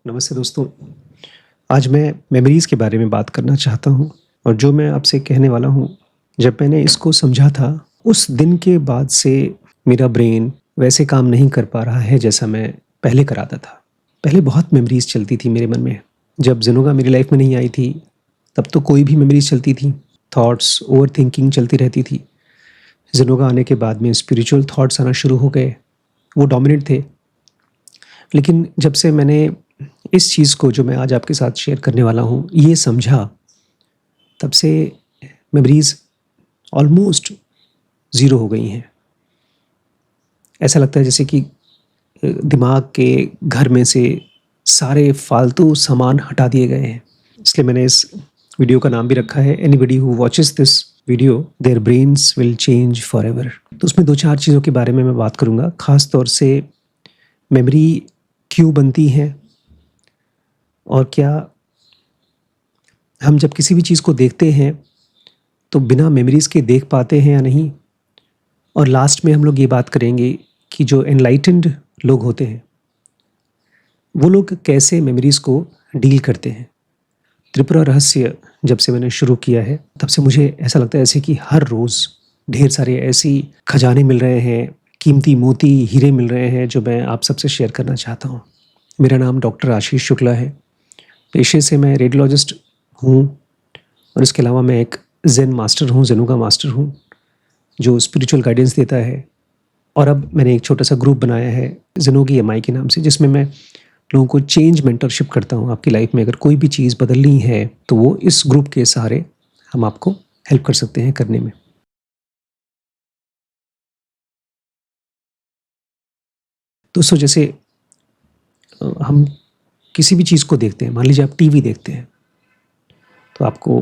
नमस्ते दोस्तों। आज मैं मेमोरीज़ के बारे में बात करना चाहता हूँ और जो मैं आपसे कहने वाला हूँ, जब मैंने इसको समझा था, उस दिन के बाद से मेरा ब्रेन वैसे काम नहीं कर पा रहा है जैसा मैं पहले कराता था। पहले बहुत मेमोरीज़ चलती थी मेरे मन में। जब ज़ेनोगा मेरी लाइफ़ में नहीं आई थी, तब तो कोई भी मेमोरीज़ चलती थी। थॉट्स, ओवरथिंकिंग चलती रहती थी। ज़ेनोगा आने के बाद में स्पिरिचुअल थॉट्स आना शुरू हो गए, वो डोमिनेंट थे। लेकिन जब से मैंने इस चीज़ को जो मैं आज आपके साथ शेयर करने वाला हूँ, ये समझा, तब से मेमोरीज़ ऑलमोस्ट ज़ीरो हो गई हैं। ऐसा लगता है जैसे कि दिमाग के घर में से सारे फालतू सामान हटा दिए गए हैं। इसलिए मैंने इस वीडियो का नाम भी रखा है, anybody who watches this video their brains will change forever. तो उसमें 2-4 चीज़ों के बारे में मैं बात करूँगा, ख़ास तौर से मेमोरी क्यों बनती हैं और क्या हम जब किसी भी चीज़ को देखते हैं तो बिना मेमोरीज़ के देख पाते हैं या नहीं। और लास्ट में हम लोग ये बात करेंगे कि जो एनलाइटेंड लोग होते हैं, वो लोग कैसे मेमोरीज़ को डील करते हैं। त्रिपुरा रहस्य जब से मैंने शुरू किया है, तब से मुझे ऐसा लगता है ऐसे कि हर रोज़ ढेर सारे ऐसी खजाने मिल रहे हैं, कीमती मोती, हीरे मिल रहे हैं, जो मैं आप सबसे शेयर करना चाहता हूँ। मेरा नाम डॉक्टर आशीष शुक्ला है। पेशे से मैं रेडियोलॉजिस्ट हूँ और इसके अलावा मैं एक ज़ेन मास्टर हूँ, ज़ेनोगा मास्टर हूँ, जो स्पिरिचुअल गाइडेंस देता है। और अब मैंने एक छोटा सा ग्रुप बनाया है ज़ेनोगी एमआई के नाम से, जिसमें मैं लोगों को चेंज मेंटरशिप करता हूँ। आपकी लाइफ में अगर कोई भी चीज़ बदलनी है तो वो इस ग्रुप के सहारे हम आपको हेल्प कर सकते हैं करने में। दोस्तों, जैसे हम किसी भी चीज़ को देखते हैं, मान लीजिए आप टीवी देखते हैं, तो आपको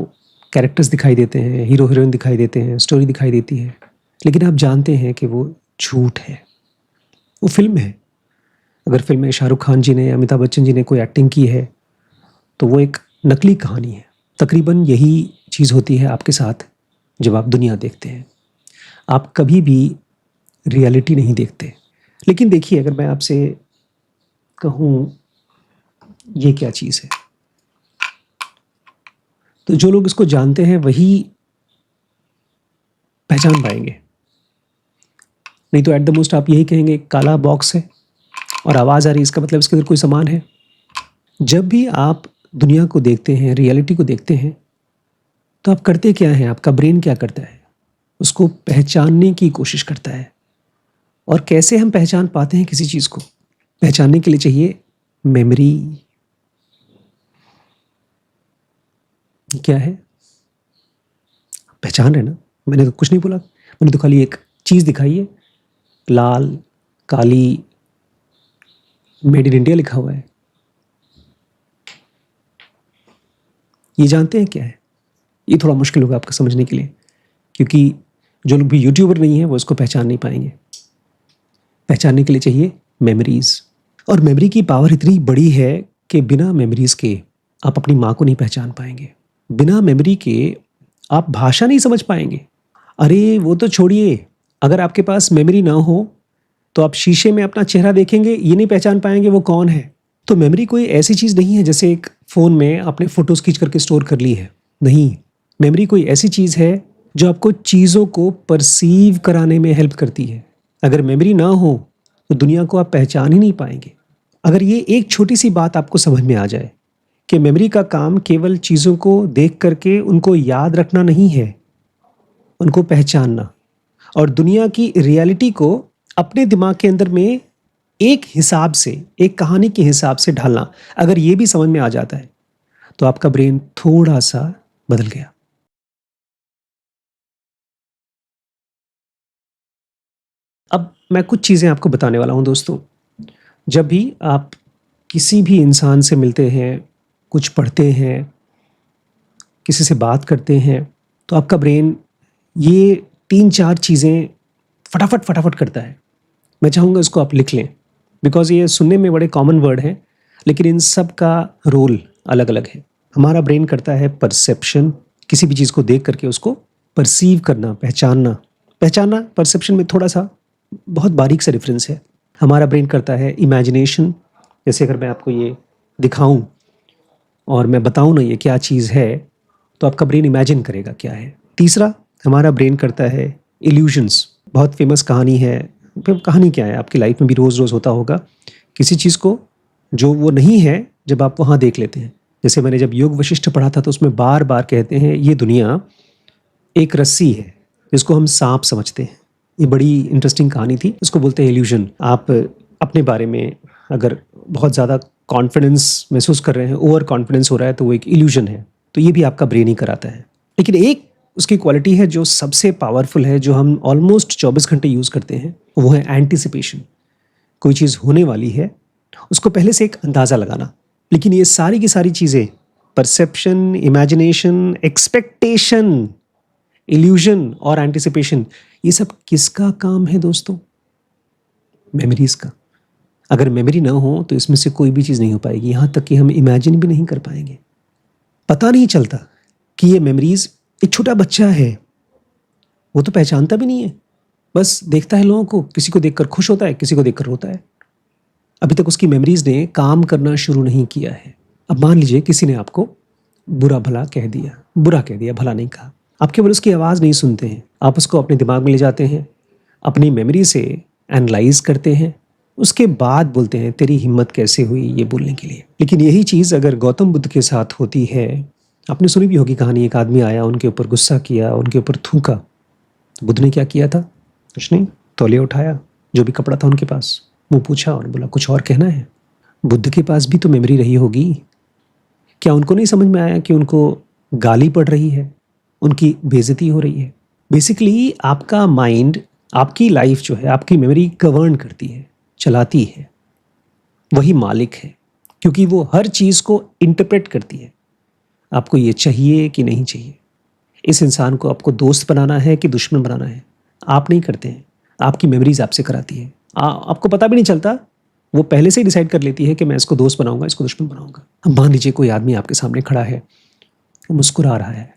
कैरेक्टर्स दिखाई देते हैं, हीरो हीरोइन दिखाई देते हैं, स्टोरी दिखाई देती है, लेकिन आप जानते हैं कि वो झूठ है, वो फिल्म है। अगर फिल्म में शाहरुख खान जी ने या अमिताभ बच्चन जी ने कोई एक्टिंग की है तो वो एक नकली कहानी है। तकरीबन यही चीज़ होती है आपके साथ जब आप दुनिया देखते हैं। आप कभी भी रियलिटी नहीं देखते। लेकिन देखिए, अगर मैं आपसे कहूँ ये क्या चीज़ है, तो जो लोग इसको जानते हैं वही पहचान पाएंगे। नहीं तो एट द मोस्ट आप यही कहेंगे काला बॉक्स है और आवाज़ आ रही है, इसका मतलब इसके अंदर कोई सामान है। जब भी आप दुनिया को देखते हैं, रियलिटी को देखते हैं, तो आप करते क्या हैं? आपका ब्रेन क्या करता है? उसको पहचानने की कोशिश करता है। और कैसे हम पहचान पाते हैं किसी चीज़ को? पहचानने के लिए चाहिए मेमोरी। क्या है? पहचान रहे ना? मैंने तो कुछ नहीं बोला, मैंने तो खाली एक चीज़ दिखाई है, लाल, काली, मेड इन इंडिया लिखा हुआ है। ये जानते हैं क्या है? ये थोड़ा मुश्किल होगा आपको समझने के लिए, क्योंकि जो लोग भी यूट्यूबर नहीं है वो इसको पहचान नहीं पाएंगे। पहचानने के लिए चाहिए मेमोरीज़। और मेमोरी की पावर इतनी बड़ी है कि बिना मेमोरीज़ के आप अपनी माँ को नहीं पहचान पाएंगे। बिना मेमोरी के आप भाषा नहीं समझ पाएंगे। अरे वो तो छोड़िए, अगर आपके पास मेमोरी ना हो तो आप शीशे में अपना चेहरा देखेंगे, ये नहीं पहचान पाएंगे वो कौन है। तो मेमोरी कोई ऐसी चीज़ नहीं है जैसे एक फ़ोन में आपने फ़ोटोज़ खींच करके स्टोर कर ली है। नहीं, मेमोरी कोई ऐसी चीज़ है जो आपको चीज़ों को परसीव कराने में हेल्प करती है। अगर मेमोरी ना हो तो दुनिया को आप पहचान ही नहीं पाएंगे। अगर ये एक छोटी सी बात आपको समझ में आ जाए कि मेमोरी का काम केवल चीज़ों को देख करके उनको याद रखना नहीं है, उनको पहचानना और दुनिया की रियलिटी को अपने दिमाग के अंदर में एक हिसाब से, एक कहानी के हिसाब से ढालना, अगर ये भी समझ में आ जाता है तो आपका ब्रेन थोड़ा सा बदल गया। अब मैं कुछ चीज़ें आपको बताने वाला हूँ दोस्तों। जब भी आप किसी भी इंसान से मिलते हैं, कुछ पढ़ते हैं, किसी से बात करते हैं, तो आपका ब्रेन ये 3-4 चीज़ें फटाफट करता है। मैं चाहूँगा इसको आप लिख लें, बिकॉज़ ये सुनने में बड़े कॉमन वर्ड हैं, लेकिन इन सब का रोल अलग-अलग है। हमारा ब्रेन करता है परसेप्शन, किसी भी चीज़ को देख करके उसको परसीव करना, पहचानना। पहचानना, परसेप्शन में थोड़ा-सा बहुत बारीक सा डिफरेंस है। हमारा ब्रेन करता है इमेजिनेशन, जैसे अगर मैं आपको ये दिखाऊं और मैं बताऊं ना ये क्या चीज़ है, तो आपका ब्रेन इमेजिन करेगा क्या है। तीसरा, हमारा ब्रेन करता है इल्यूजन्स। बहुत फेमस कहानी है। कहानी क्या है, आपकी लाइफ में भी रोज़ रोज़ होता होगा, किसी चीज़ को जो वो नहीं है जब आप वहाँ देख लेते हैं। जैसे मैंने जब योग वशिष्ठ पढ़ा था तो उसमें बार बार कहते हैं ये दुनिया एक रस्सी है जिसको हम सांप समझते हैं। ये बड़ी इंटरेस्टिंग कहानी थी। इसको बोलते हैं इल्यूजन। आप अपने बारे में अगर बहुत ज़्यादा कॉन्फिडेंस महसूस कर रहे हैं, ओवर कॉन्फिडेंस हो रहा है, तो वो एक इल्यूजन है। तो ये भी आपका ब्रेन ही कराता है। लेकिन एक उसकी क्वालिटी है जो सबसे पावरफुल है, जो हम ऑलमोस्ट 24 घंटे यूज़ करते हैं, वो है एंटिसिपेशन। कोई चीज़ होने वाली है, उसको पहले से एक अंदाज़ा लगाना। लेकिन ये सारी की सारी चीज़ें, परसेप्शन, इमेजिनेशन, एक्सपेक्टेशन, इल्यूजन और एंटिसिपेशन, ये सब किसका काम है दोस्तों? मेमोरीज का। अगर मेमोरी ना हो तो इसमें से कोई भी चीज़ नहीं हो पाएगी, यहाँ तक कि हम इमेजिन भी नहीं कर पाएंगे। पता नहीं चलता कि ये मेमोरीज, एक छोटा बच्चा है, वो तो पहचानता भी नहीं है, बस देखता है लोगों को, किसी को देखकर खुश होता है, किसी को देखकर रोता है। अभी तक उसकी मेमोरीज ने काम करना शुरू नहीं किया है। अब मान लीजिए किसी ने आपको बुरा भला कह दिया, बुरा कह दिया, भला नहीं कहा, आप केवल उसकी आवाज़ नहीं सुनते हैं, आप उसको अपने दिमाग में ले जाते हैं, अपनी मेमोरी से एनालाइज करते हैं, उसके बाद बोलते हैं तेरी हिम्मत कैसे हुई ये बोलने के लिए। लेकिन यही चीज़ अगर गौतम बुद्ध के साथ होती है, आपने सुनी भी होगी कहानी, एक आदमी आया, उनके ऊपर गुस्सा किया, उनके ऊपर थूका, तो बुद्ध ने क्या किया था? कुछ नहीं, तौलिया उठाया, जो भी कपड़ा था उनके पास, मुँह पूछा और बोला कुछ और कहना है? बुद्ध के पास भी तो मेमोरी रही होगी। क्या उनको नहीं समझ में आया कि उनको गाली पड़ रही है, उनकी बेइज्जती हो रही है? बेसिकली आपका माइंड, आपकी लाइफ जो है, आपकी मेमोरी गवर्न करती है, चलाती है, वही मालिक है, क्योंकि वो हर चीज़ को इंटरप्रेट करती है। आपको ये चाहिए कि नहीं चाहिए, इस इंसान को आपको दोस्त बनाना है कि दुश्मन बनाना है, आप नहीं करते हैं, आपकी मेमोरीज आपसे कराती है। आपको पता भी नहीं चलता, वो पहले से ही डिसाइड कर लेती है कि मैं इसको दोस्त बनाऊंगा, इसको दुश्मन बनाऊंगा। अब मान लीजिए कोई आदमी आपके सामने खड़ा है, वो मुस्कुरा रहा है।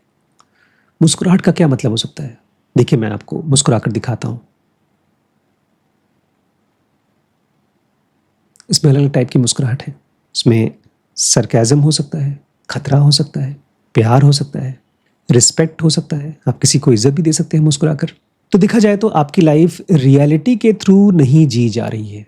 मुस्कुराहट का क्या मतलब हो सकता है? देखिए मैं आपको मुस्कुरा कर दिखाता हूँ। इसमें अलग अलग टाइप की मुस्कुराहट है। इसमें सरकाज़म हो सकता है, खतरा हो सकता है, प्यार हो सकता है, रिस्पेक्ट हो सकता है, आप किसी को इज्जत भी दे सकते हैं मुस्कुरा कर। तो देखा जाए तो आपकी लाइफ रियलिटी के थ्रू नहीं जी जा रही है,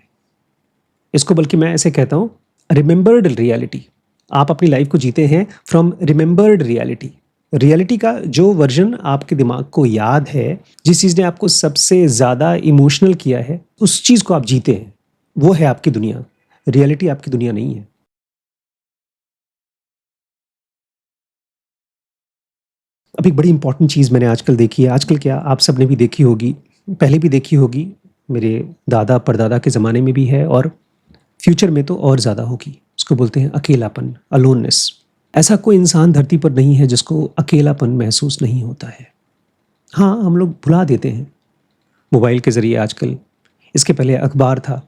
इसको बल्कि मैं ऐसे कहता हूँ रिमेंबर्ड रियलिटी। आप अपनी लाइफ को जीते हैं फ्रॉम रिमेंबर्ड रियलिटी। रियलिटी का जो वर्जन आपके दिमाग को याद है, जिस चीज़ ने आपको सबसे ज़्यादा इमोशनल किया है, उस चीज़ को आप जीते हैं, वो है आपकी दुनिया। रियलिटी आपकी दुनिया नहीं है। अब एक बड़ी इंपॉर्टेंट चीज़ मैंने आजकल देखी है, आजकल क्या आप सब ने भी देखी होगी, पहले भी देखी होगी, मेरे दादा परदादा के ज़माने में भी है और फ्यूचर में तो और ज़्यादा होगी। उसको बोलते हैं अकेलापन, अलोननेस। ऐसा कोई इंसान धरती पर नहीं है जिसको अकेलापन महसूस नहीं होता है। हाँ, हम लोग भुला देते हैं मोबाइल के ज़रिए आजकल। इसके पहले अखबार था।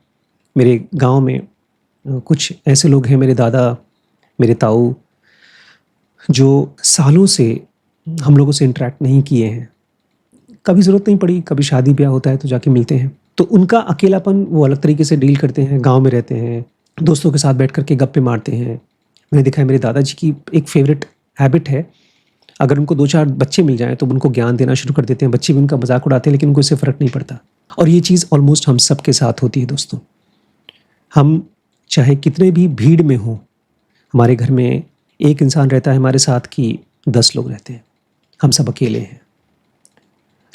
मेरे गांव में कुछ ऐसे लोग हैं, मेरे दादा, मेरे ताऊ, जो सालों से हम लोगों से इंटरेक्ट नहीं किए हैं। कभी ज़रूरत नहीं पड़ी, कभी शादी ब्याह होता है तो जाके मिलते हैं। तो उनका अकेलापन वो अलग तरीके से डील करते हैं, गाँव में रहते हैं, दोस्तों के साथ बैठ कर के गप्पे मारते हैं। मैंने देखा है मेरे दादाजी की एक फेवरेट हैबिट है, अगर उनको 2-4 बच्चे मिल जाएँ तो उनको ज्ञान देना शुरू कर देते हैं। बच्चे भी उनका मज़ाक उड़ाते हैं लेकिन उनको इससे फ़र्क नहीं पड़ता। और ये चीज़ ऑलमोस्ट हम सब के साथ होती है दोस्तों। हम चाहे कितने भी भीड़ में हों, हमारे घर में एक इंसान रहता है हमारे साथ कि 10 लोग रहते हैं, हम सब अकेले हैं।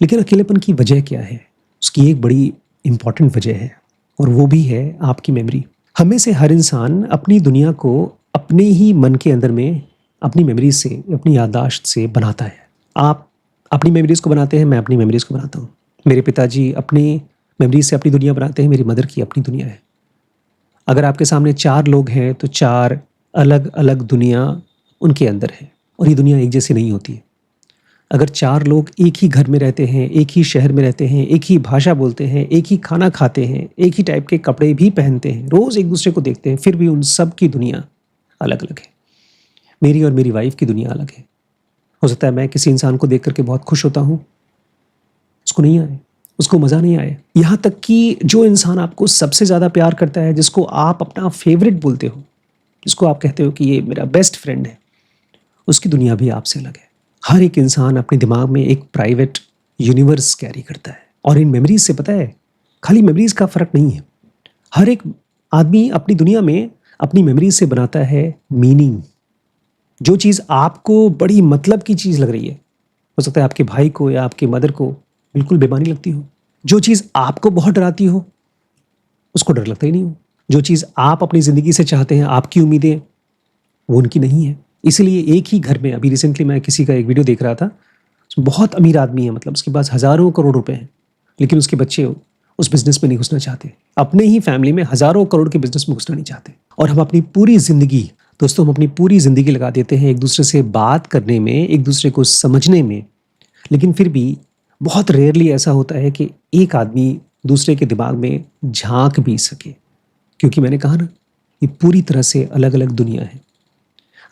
लेकिन अकेलेपन की वजह क्या है? उसकी एक बड़ी इम्पॉर्टेंट वजह है और वो भी है आपकी मेमोरी। हम में से हर इंसान अपनी दुनिया को अपने ही मन के अंदर में अपनी मेमोरीज से, अपनी याददाश्त से बनाता है। आप अपनी मेमोरीज को बनाते हैं, मैं अपनी मेमोरीज को बनाता हूँ। मेरे पिताजी अपनी मेमोरीज से अपनी दुनिया बनाते हैं, मेरी मदर की अपनी दुनिया है। अगर आपके सामने 4 लोग हैं तो 4 अलग अलग दुनिया उनके अंदर है और ये दुनिया एक जैसी नहीं होती है। अगर 4 लोग एक ही घर में रहते हैं, एक ही शहर में रहते हैं, एक ही भाषा बोलते हैं, एक ही खाना खाते हैं, एक ही टाइप के कपड़े भी पहनते हैं, रोज़ एक दूसरे को देखते हैं, फिर भी उन सब की दुनिया अलग अलग है। मेरी और मेरी वाइफ की दुनिया अलग है। हो सकता है मैं किसी इंसान को देख करके बहुत खुश होता हूँ, उसको नहीं आए, उसको मज़ा नहीं आए। यहाँ तक कि जो इंसान आपको सबसे ज़्यादा प्यार करता है, जिसको आप अपना फेवरेट बोलते हो, जिसको आप कहते हो कि ये मेरा बेस्ट फ्रेंड है, उसकी दुनिया भी आपसे अलग है। हर एक इंसान अपने दिमाग में एक प्राइवेट यूनिवर्स कैरी करता है, और इन मेमोरीज से पता है, खाली मेमोरीज का फ़र्क नहीं है, हर एक आदमी अपनी दुनिया में अपनी मेमोरीज से बनाता है मीनिंग। जो चीज़ आपको बड़ी मतलब की चीज़ लग रही है, हो सकता है आपके भाई को या आपके मदर को बिल्कुल बेमानी लगती हो। जो चीज़ आपको बहुत डराती हो, उसको डर लगता ही नहीं हो। जो चीज़ आप अपनी ज़िंदगी से चाहते हैं, आपकी उम्मीदें, वो उनकी नहीं है। इसीलिए एक ही घर में, अभी रिसेंटली मैं किसी का एक वीडियो देख रहा था, उसमें बहुत अमीर आदमी है, मतलब उसके पास हज़ारों करोड़ रुपए हैं, लेकिन उसके बच्चे उस बिज़नेस में नहीं घुसना चाहते। अपने ही फैमिली में हज़ारों करोड़ के बिज़नेस में घुसना नहीं चाहते। और हम अपनी पूरी ज़िंदगी, दोस्तों, हम अपनी पूरी ज़िंदगी लगा देते हैं एक दूसरे से बात करने में, एक दूसरे को समझने में, लेकिन फिर भी बहुत रेयरली ऐसा होता है कि एक आदमी दूसरे के दिमाग में झांक भी सके। क्योंकि मैंने कहा ना, ये पूरी तरह से अलग अलग दुनिया है।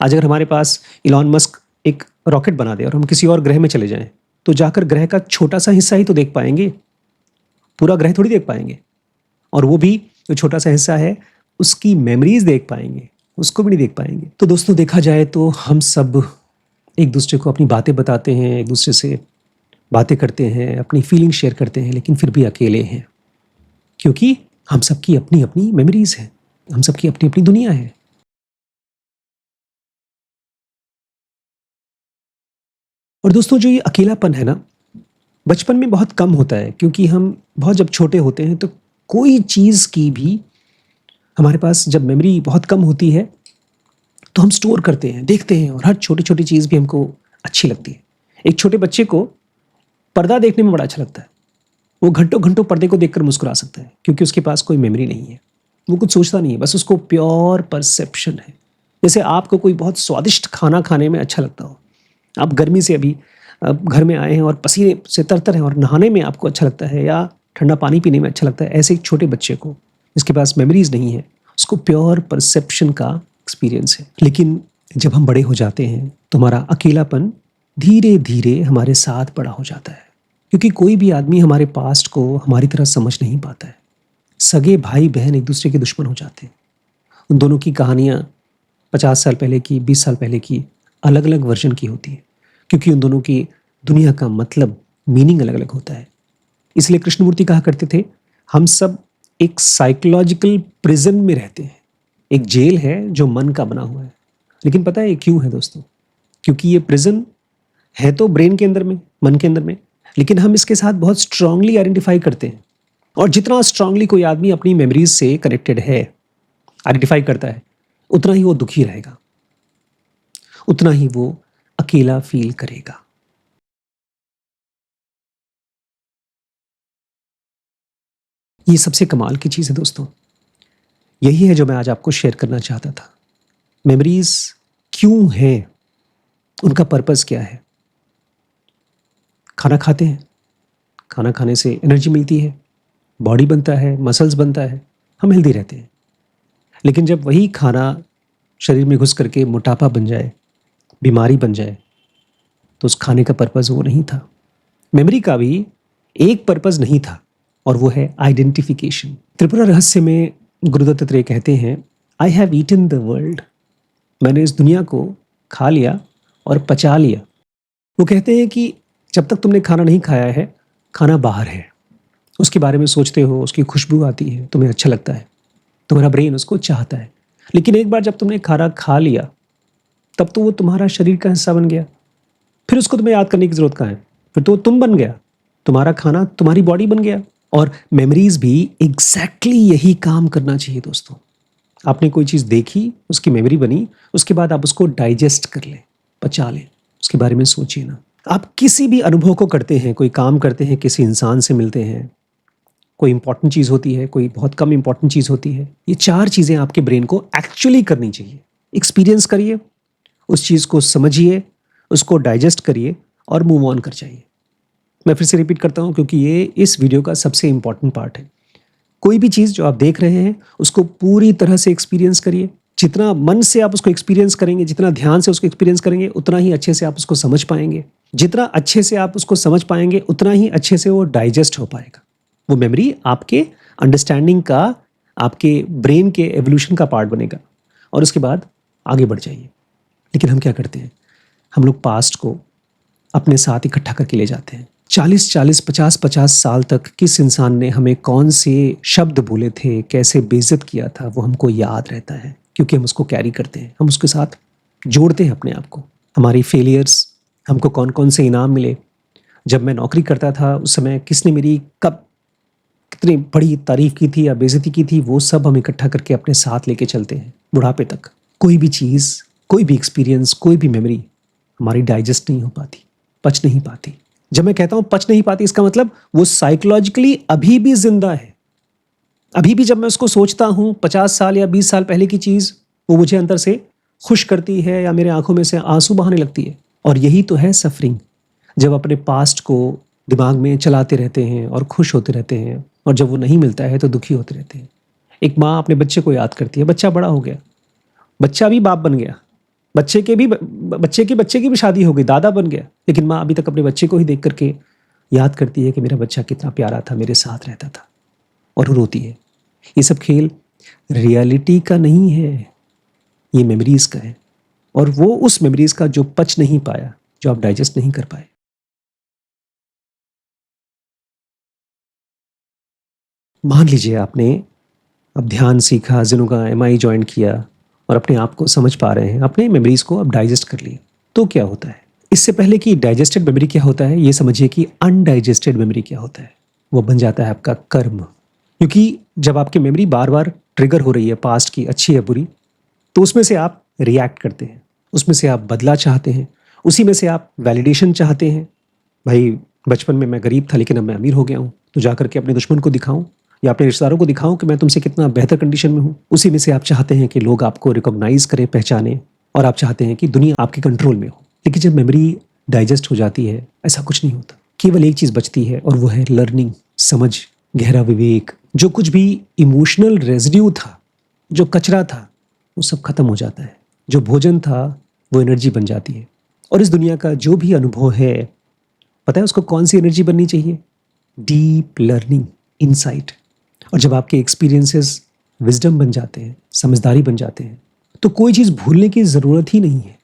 आज अगर हमारे पास इलॉन मस्क एक रॉकेट बना दे और हम किसी और ग्रह में चले जाएं, तो जाकर ग्रह का छोटा सा हिस्सा ही तो देख पाएंगे, पूरा ग्रह थोड़ी देख पाएंगे। और वो भी जो छोटा सा हिस्सा है, उसकी मेमोरीज देख पाएंगे, उसको भी नहीं देख पाएंगे। तो दोस्तों, देखा जाए तो हम सब एक दूसरे को अपनी बातें बताते हैं, एक दूसरे से बातें करते हैं, अपनी फीलिंग शेयर करते हैं, लेकिन फिर भी अकेले हैं, क्योंकि हम सबकी अपनी अपनी मेमोरीज हैं, हम सबकी अपनी अपनी दुनिया है। और दोस्तों, जो ये अकेलापन है ना, बचपन में बहुत कम होता है, क्योंकि हम बहुत जब छोटे होते हैं तो कोई चीज़ की भी हमारे पास जब मेमोरी बहुत कम होती है, तो हम स्टोर करते हैं, देखते हैं, और हर छोटी छोटी चीज़ भी हमको अच्छी लगती है। एक छोटे बच्चे को पर्दा देखने में बड़ा अच्छा लगता है। वो घंटों घंटों पर्दे को देखकर मुस्कुरा सकता है, क्योंकि उसके पास कोई मेमोरी नहीं है, वो कुछ सोचता नहीं है, बस उसको प्योर परसेप्शन है। जैसे आपको कोई बहुत स्वादिष्ट खाना खाने में अच्छा लगता हो, आप गर्मी से अभी घर में आए हैं और पसीने से तरतर हैं, और नहाने में आपको अच्छा लगता है, या ठंडा पानी पीने में अच्छा लगता है, ऐसे एक छोटे बच्चे को जिसके पास मेमोरीज नहीं है, उसको प्योर परसेप्शन का एक्सपीरियंस है। लेकिन जब हम बड़े हो जाते हैं तो हमारा अकेलापन धीरे धीरे हमारे साथ बड़ा हो जाता है, क्योंकि कोई भी आदमी हमारे पास्ट को हमारी तरह समझ नहीं पाता है। सगे भाई बहन एक दूसरे के दुश्मन हो जाते हैं। उन दोनों की कहानियाँ 50 साल पहले की, 20 साल पहले की अलग अलग वर्जन की होती है, क्योंकि उन दोनों की दुनिया का मतलब, मीनिंग अलग अलग होता है। इसलिए कृष्णमूर्ति कहा करते थे, हम सब एक साइकोलॉजिकल प्रिजन में रहते हैं, एक जेल है जो मन का बना हुआ है। लेकिन पता है ये क्यों है दोस्तों? क्योंकि ये प्रिजन है तो ब्रेन के अंदर में, मन के अंदर में, लेकिन हम इसके साथ बहुत स्ट्रांगली आइडेंटिफाई करते हैं। और जितना स्ट्रांगली कोई आदमी अपनी मेमोरीज से कनेक्टेड है, आइडेंटिफाई करता है, उतना ही वो दुखी रहेगा, उतना ही वो अकेला फील करेगा। ये सबसे कमाल की चीज़ है दोस्तों। यही है जो मैं आज आपको शेयर करना चाहता था। मेमोरीज क्यों हैं? उनका पर्पस क्या है? खाना खाते हैं, खाना खाने से एनर्जी मिलती है, बॉडी बनता है, मसल्स बनता है, हम हेल्दी रहते हैं। लेकिन जब वही खाना शरीर में घुस करके मोटापा बन जाए, बीमारी बन जाए, तो उस खाने का पर्पस वो नहीं था। मेमोरी का भी एक पर्पस नहीं था, और वो है आइडेंटिफिकेशन। त्रिपुरा रहस्य में गुरु दत्तात्रेय कहते हैं, I have eaten the world, मैंने इस दुनिया को खा लिया और पचा लिया। वो कहते हैं कि जब तक तुमने खाना नहीं खाया है, खाना बाहर है, उसके बारे में सोचते हो, उसकी खुशबू आती है, तुम्हें अच्छा लगता है, तुम्हारा ब्रेन उसको चाहता है। लेकिन एक बार जब तुमने खाना खा लिया, तब तो वो तुम्हारा शरीर का हिस्सा बन गया, फिर उसको तुम्हें याद करने की जरूरत कहाँ है? फिर तो तुम बन गया, तुम्हारा खाना तुम्हारी बॉडी बन गया। और मेमोरीज भी एग्जैक्टली यही काम करना चाहिए दोस्तों। आपने कोई चीज़ देखी, उसकी मेमोरी बनी, उसके बाद आप उसको डाइजेस्ट कर लें, पचा लें, उसके बारे में सोचिए ना। आप किसी भी अनुभव को करते हैं, कोई काम करते हैं, किसी इंसान से मिलते हैं, कोई इंपॉर्टेंट चीज़ होती है, कोई बहुत कम इंपॉर्टेंट चीज़ होती है, ये 4 चीज़ें आपके ब्रेन को एक्चुअली करनी चाहिए। एक्सपीरियंस करिए, उस चीज़ को समझिए, उसको डाइजेस्ट करिए और मूव ऑन कर जाइए। मैं फिर से रिपीट करता हूँ, क्योंकि ये इस वीडियो का सबसे इंपॉर्टेंट पार्ट है। कोई भी चीज़ जो आप देख रहे हैं, उसको पूरी तरह से एक्सपीरियंस करिए। जितना मन से आप उसको एक्सपीरियंस करेंगे, जितना ध्यान से उसको एक्सपीरियंस करेंगे, उतना ही अच्छे से आप उसको समझ पाएंगे। जितना अच्छे से आप उसको समझ पाएंगे, उतना ही अच्छे से वो डाइजेस्ट हो पाएगा। वो मेमोरी आपके अंडरस्टैंडिंग का, आपके ब्रेन के एवोल्यूशन का पार्ट बनेगा। और उसके बाद आगे बढ़ जाइए। लेकिन हम क्या करते हैं, हम लोग पास्ट को अपने साथ इकट्ठा करके ले जाते हैं। 40-40, 50-50 साल तक किस इंसान ने हमें कौन से शब्द बोले थे, कैसे बेइज्जत किया था, वो हमको याद रहता है, क्योंकि हम उसको कैरी करते हैं, हम उसके साथ जोड़ते हैं अपने आप को। हमारी फेलियर्स, हमको कौन कौन से इनाम मिले, जब मैं नौकरी करता था उस समय किसने मेरी कब कितनी बड़ी तारीफ की थी या बेइज्जती की थी, वो सब हम इकट्ठा करके अपने साथ लेके चलते हैं बुढ़ापे तक। कोई भी चीज़, कोई भी एक्सपीरियंस, कोई भी मेमोरी हमारी डाइजेस्ट नहीं हो पाती, पच नहीं पाती। जब मैं कहता हूं पच नहीं पाती, इसका मतलब वो साइकोलॉजिकली अभी भी जिंदा है। अभी भी जब मैं उसको सोचता हूं 50 साल या 20 साल पहले की चीज, वो मुझे अंदर से खुश करती है या मेरे आंखों में से आंसू बहाने लगती है। और यही तो है सफरिंग, जब अपने पास्ट को दिमाग में चलाते रहते हैं और खुश होते रहते हैं, और जब वो नहीं मिलता है तो दुखी होते रहते हैं। एक माँ अपने बच्चे को याद करती है, बच्चा बड़ा हो गया, बच्चा भी बाप बन गया, बच्चे की भी शादी हो गई, दादा बन गया, लेकिन माँ अभी तक अपने बच्चे को ही देख करके याद करती है कि मेरा बच्चा कितना प्यारा था, मेरे साथ रहता था, और वो रोती है। ये सब खेल रियलिटी का नहीं है, ये मेमोरीज का है, और वो उस मेमोरीज का जो पच नहीं पाया, जो आप डाइजेस्ट नहीं कर पाए। मान लीजिए आपने अब ध्यान सीखा, जिनों का एमआई ज्वाइन किया और अपने आप को समझ पा रहे हैं, अपने मेमोरीज को अब डाइजेस्ट कर लिए, तो क्या होता है? इससे पहले कि डाइजेस्टेड मेमोरी क्या होता है, ये समझिए कि अनडाइजेस्टेड मेमोरी क्या होता है। वो बन जाता है आपका कर्म। क्योंकि जब आपकी मेमोरी बार बार ट्रिगर हो रही है, पास्ट की, अच्छी या बुरी, तो उसमें से आप रिएक्ट करते हैं, उसमें से आप बदला चाहते हैं, उसी में से आप वैलिडेशन चाहते हैं। भाई बचपन में मैं गरीब था लेकिन अब मैं अमीर हो गया हूँ, तो जाकर के अपने दुश्मन को दिखाऊं या अपने रिश्तेदारों को दिखाऊं कि मैं तुमसे कितना बेहतर कंडीशन में हूँ। उसी में से आप चाहते हैं कि लोग आपको रिकॉग्नाइज करें, पहचाने, और आप चाहते हैं कि दुनिया आपके कंट्रोल में हो। लेकिन जब मेमोरी डाइजेस्ट हो जाती है, ऐसा कुछ नहीं होता। केवल एक चीज बचती है, और वो है लर्निंग, समझ, गहरा विवेक। जो कुछ भी इमोशनल रेजिड्यू था, जो कचरा था, वो सब खत्म हो जाता है। जो भोजन था वो एनर्जी बन जाती है। और इस दुनिया का जो भी अनुभव है, पता है उसको कौन सी एनर्जी बननी चाहिए? Deep learning, insight. और जब आपके एक्सपीरियंसेस विजडम बन जाते हैं, समझदारी बन जाते हैं, तो कोई चीज़ भूलने की ज़रूरत ही नहीं है।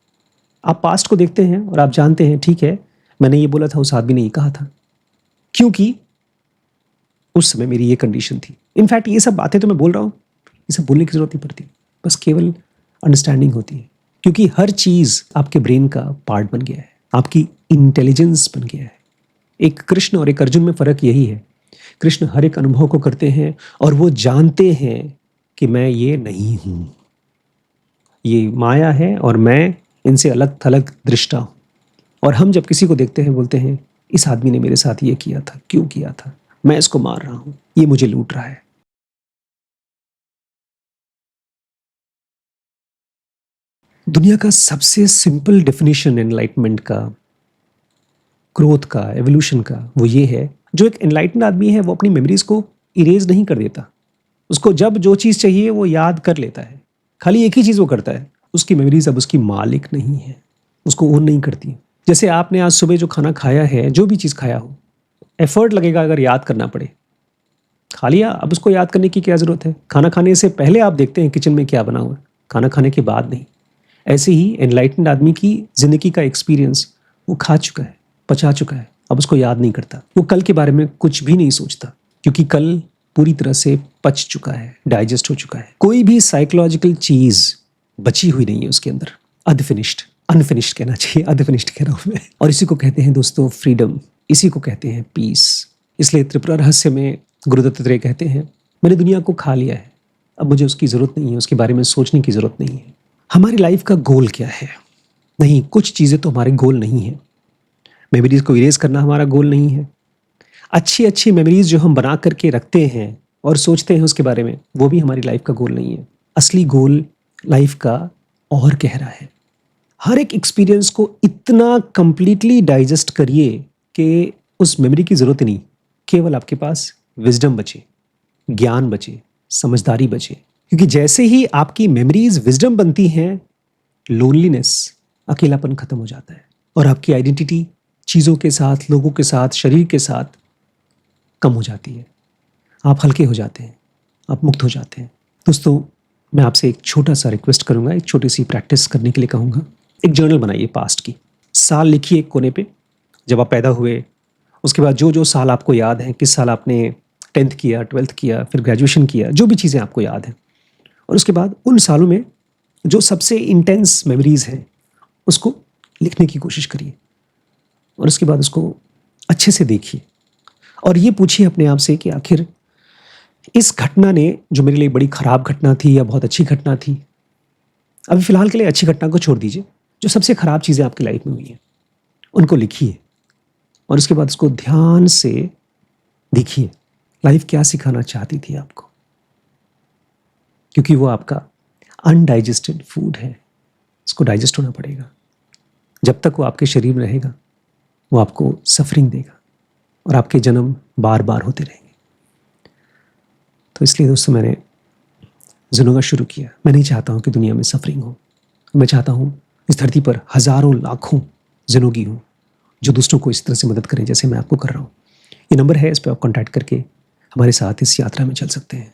आप पास्ट को देखते हैं और आप जानते हैं, ठीक है, मैंने ये बोला था, उस आदमी ने ये कहा था, क्योंकि उस समय मेरी ये कंडीशन थी। इनफैक्ट ये सब बातें तो मैं बोल रहा हूँ, ये सब बोलने की ज़रूरत नहीं पड़ती, बस केवल अंडरस्टैंडिंग होती है। क्योंकि हर चीज़ आपके ब्रेन का पार्ट बन गया है, आपकी इंटेलिजेंस बन गया है। एक कृष्ण और एक अर्जुन में फ़र्क यही है, कृष्ण हर एक अनुभव को करते हैं और वो जानते हैं कि मैं ये नहीं हूं, ये माया है और मैं इनसे अलग थलग दृष्टा हूं। और हम जब किसी को देखते हैं बोलते हैं, इस आदमी ने मेरे साथ ये किया था, क्यों किया था, मैं इसको मार रहा हूं, ये मुझे लूट रहा है। दुनिया का सबसे सिंपल डेफिनेशन एनलाइटमेंट का, ग्रोथ का, एवोल्यूशन का, वो ये है, जो एक एनलाइटमेंट आदमी है वो अपनी मेमोरीज को इरेज नहीं कर देता। उसको जब जो चीज़ चाहिए वो याद कर लेता है। खाली एक ही चीज़ वो करता है, उसकी मेमोरीज अब उसकी मालिक नहीं है, उसको ओन नहीं करती। जैसे आपने आज सुबह जो खाना खाया है, जो भी चीज़ खाया हो, एफर्ट लगेगा अगर याद करना पड़े। खा लिया, अब उसको याद करने की क्या ज़रूरत है? खाना खाने से पहले आप देखते हैं किचन में क्या बना हुआ है, खाना खाने के बाद नहीं। ऐसे ही एनलाइटेंड आदमी की ज़िंदगी का एक्सपीरियंस वो खा चुका है, पचा चुका है, अब उसको याद नहीं करता। वो कल के बारे में कुछ भी नहीं सोचता, क्योंकि कल पूरी तरह से पच चुका है, डाइजेस्ट हो चुका है। कोई भी साइकोलॉजिकल चीज़ बची हुई नहीं है उसके अंदर। अनफिनिश्ड, अनफिनिश्ड कहना चाहिए, अनफिनिश्ड कह रहा हूँ मैं। और इसी को कहते हैं दोस्तों फ्रीडम, इसी को कहते हैं पीस। इसलिए त्रिपुरा रहस्य में गुरु दत्तात्रेय कहते हैं, मैंने दुनिया को खा लिया है, अब मुझे उसकी ज़रूरत नहीं है, उसके बारे में सोचने की ज़रूरत नहीं है। हमारी लाइफ का गोल क्या है? नहीं, कुछ चीज़ें तो हमारे गोल नहीं है। मेमोरीज को इरेज करना हमारा गोल नहीं है। अच्छी अच्छी मेमोरीज जो हम बना करके रखते हैं और सोचते हैं उसके बारे में, वो भी हमारी लाइफ का गोल नहीं है। असली गोल लाइफ का और गहरा है। हर एक एक्सपीरियंस को इतना कंप्लीटली डाइजेस्ट करिए कि उस मेमोरी की ज़रूरत नहीं, केवल आपके पास विजडम बचे, ज्ञान बचे, समझदारी बचे। क्योंकि जैसे ही आपकी मेमोरीज विजडम बनती हैं, लोनलीनेस, अकेलापन खत्म हो जाता है, और आपकी आइडेंटिटी चीज़ों के साथ, लोगों के साथ, शरीर के साथ कम हो जाती है। आप हल्के हो जाते हैं, आप मुक्त हो जाते हैं। दोस्तों, मैं आपसे एक छोटा-सा रिक्वेस्ट करूँगा, एक छोटी-सी प्रैक्टिस करने के लिए कहूँगा। एक जर्नल बनाइए पास्ट की। साल लिखिए एक कोने पे, जब आप पैदा हुए, उसके बाद जो-जो साल आपको याद हैं, किस साल आपने 10th किया, 12th किया, फिर ग्रेजुएशन किया, जो भी चीज़ें आपको याद हैं। और उसके बाद उन सालों में जो सबसे इंटेंस मेमोरीज़ हैं, उसको लिखने की कोशिश करिए। और उसके बाद उसको अच्छे से देखिए और ये पूछिए अपने आप से कि आखिर इस घटना ने, जो मेरे लिए बड़ी ख़राब घटना थी या बहुत अच्छी घटना थी, अभी फ़िलहाल के लिए अच्छी घटना को छोड़ दीजिए, जो सबसे ख़राब चीज़ें आपकी लाइफ़ में हुई हैं, उनको लिखिए और उसके बाद उसको ध्यान से देखिए, लाइफ़ क्या सिखाना चाहती थी आपको। क्योंकि वो आपका अनडाइजेस्टेड फूड है, उसको डाइजेस्ट होना पड़ेगा। जब तक वो आपके शरीर में रहेगा, वो आपको सफ़रिंग देगा और आपके जन्म बार-बार होते रहेंगे। तो इसलिए दोस्तों मैंने ज़िनोगा शुरू किया। मैं नहीं चाहता हूँ कि दुनिया में सफ़रिंग हो। मैं चाहता हूँ इस धरती पर हज़ारों लाखों ज़िनोगी हों, जो दूसरों को इस तरह से मदद करें जैसे मैं आपको कर रहा हूँ। ये नंबर है, इस पे आप कॉन्टैक्ट करके हमारे साथ इस यात्रा में चल सकते हैं।